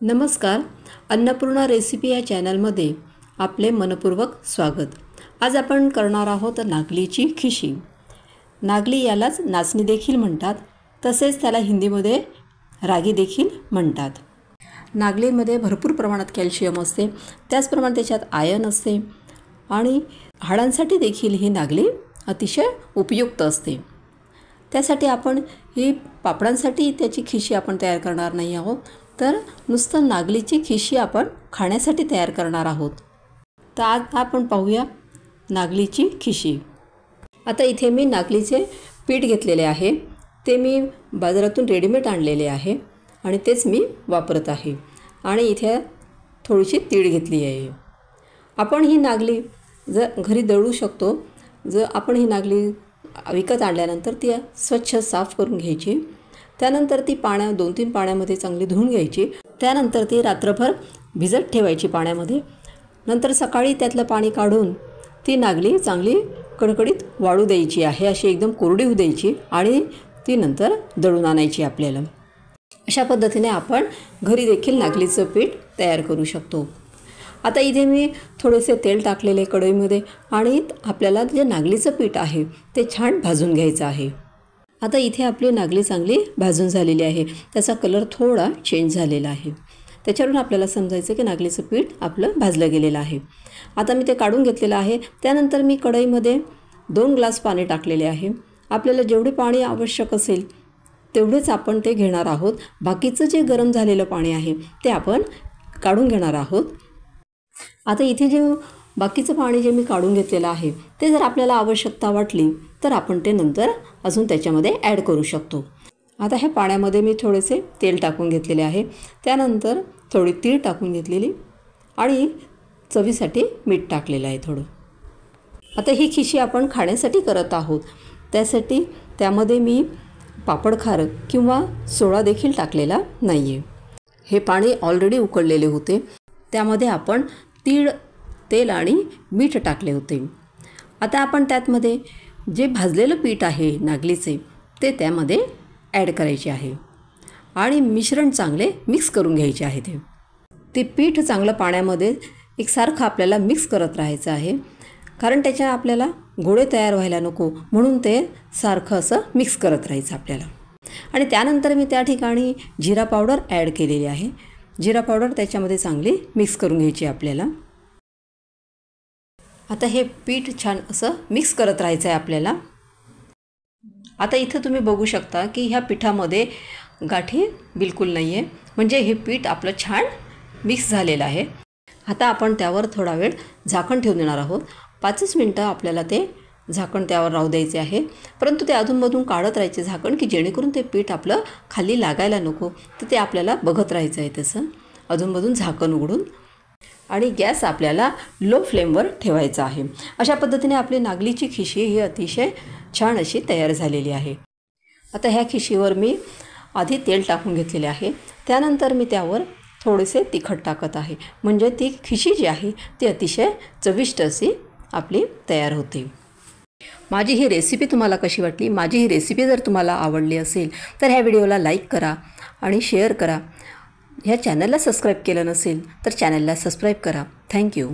नमस्कार, अन्नपूर्णा रेसिपी या चॅनलमध्ये आपले मनपूर्वक स्वागत। आज आपण करणार आहोत नागलीची खिशी। नागली यालाच नाचणी देखील म्हणतात, तसेच त्याला हिंदीमध्ये रागी देखील म्हणतात। नागलीमध्ये भरपूर प्रमाणात कॅल्शियम असते, त्याचप्रमाणे त्याच्यात आयर्न असते आणि हाडांसाठी देखील ही नागली अतिशय उपयुक्त असते। त्यासाठी आपण ही पापडांसाठी त्याची खिशी आपण तयार करणार नाही आहोत, तर नुसतं नागलीची खिशी आपण खाण्यासाठी तयार करणार आहोत। तर आज आपण पाहूया नागलीची खिशी। आता इथे मी नागलीचे पीठ घेतलेले आहे, ते मी बाजारातून रेडीमेड आणलेले आहे आणि तेच मी वापरत आहे। आणि इथे थोडीशी तीळ घेतली आहे। आपण ही नागली घरी दळू शकतो। जर आपण ही नागली विकत आणल्यानंतर ती स्वच्छ साफ करून घ्यायची, त्यानंतर ती 2-3 पाण्यामध्ये चांगली धुवून घ्यायची, त्यानंतर ती रात्रभर भिजत ठेवायची पाण्यामध्ये। नंतर सकाळी त्यातलं पाणी काढून ती नागली चांगली कडकडीत वाळू द्यायची आहे, अशी एकदम कोरडी होऊ द्यायची आणि ती नंतर दळून आणायची आपल्याला। अशा पद्धतीने आपण घरी देखील नागलीचं पीठ तयार करू शकतो। आता इथे मी थोडेसे तेल टाकलेले कढईमध्ये आणि आपल्याला जे नागलीचं पीठ आहे ते छान भाजून घ्यायचं आहे। आता इथे आपली नागली चांगली भाजून झालेली आहे, त्याचा कलर थोडा चेंज झालेला आहे। त्याच्यावरून आपल्याला समजायचं की नागलीचं पीठ आपलं भाजलं गेलेलं आहे। आता मी ते काढून घेतलेलं आहे। त्यानंतर मी कढईमध्ये 2 ग्लास पाणी टाकलेले आहे। आपल्याला जेवढे पाणी आवश्यक असेल तेवढेच आपण ते घेणार आहोत। बाकीचं जे गरम झालेलं पाणी आहे ते आपण काढून घेणार आहोत। आता इथे जे बाकीचं पाणी जे मी काढून घेतलेलं आहे ते जर आपल्याला आवश्यकता वाटली तर आपण ते नंतर अजून त्याच्यामध्ये ॲड करू शकतो। आता ह्या पाण्यामध्ये मी थोडेसे तेल टाकून घेतलेले आहे, त्यानंतर थोडी तीळ टाकून घेतलेली आणि चवीसाठी मीठ टाकलेलं आहे थोडं। आता ही खिशी आपण खाण्यासाठी करत आहोत, त्यासाठी त्यामध्ये मी पापडखार किंवा सोडा देखील टाकलेला नाही आहे। हे पाणी ऑलरेडी उकळलेले होते, त्यामध्ये आपण तीळ, तेल आणि मीठ टाकले होते। आता आपण त्यामध्ये जे भाजलेलं पीठ आहे नागलीचे ते त्यामध्ये ॲड करायचे आहे आणि मिश्रण चांगले मिक्स करून घ्यायचे आहे। ते पीठ चांगलं पाण्यामध्ये एकसारखं आपल्याला मिक्स करत राहायचं आहे, कारण त्याच्या आपल्याला गोळे तयार व्हायला नको, म्हणून ते सारखं असं मिक्स करत राहायचं आपल्याला। आणि त्यानंतर मी त्या ठिकाणी जिरा पावडर ॲड केलेली आहे। जिरा पावडर त्याच्यामध्ये चांगली मिक्स करून घ्यायची आपल्याला। आता हे पीठ छान असं मिक्स करत राहायचं आहे आपल्याला। आता इथं तुम्ही बघू शकता की ह्या पिठामध्ये गाठी बिलकुल नाही आहे, म्हणजे हे पीठ आपलं छान मिक्स झालेलं आहे। आता आपण त्यावर थोडा वेळ झाकण ठेवून देणार आहोत। 5 मिनटं आपल्याला ते झाकण त्यावर राहू द्यायचे आहे, परंतु ते अधूनमधून काढत राहायचे झाकण, की जेणेकरून ते पीठ आपलं खाली लागायला नको, तर ते आपल्याला बघत राहायचं आहे तसं अधूनमधून झाकण उघडून। आणि गॅस आपल्याला लो फ्लेमवर ठेवायचा आहे। अशा पद्धतीने आपली नागलीची खिशी ही अतिशय छान अशी तयार झालेली आहे। आता ह्या खिशीवर मी आधी तेल टाकून घेतलेले आहे, त्यानंतर मी त्यावर थोडेसे तिखट टाकत आहे, म्हणजे ती खिशी जी आहे ती अतिशय चविष्ट अशी आपली तयार होते। माझी ही रेसिपी तुम्हाला कशी वाटली? माझी ही रेसिपी जर तुम्हाला आवडली असेल तर ह्या व्हिडिओला लाईक करा आणि शेअर करा। ह्या चॅनलला सबस्क्राईब केलं नसेल तर चॅनलला सबस्क्राईब करा। थँक्यू।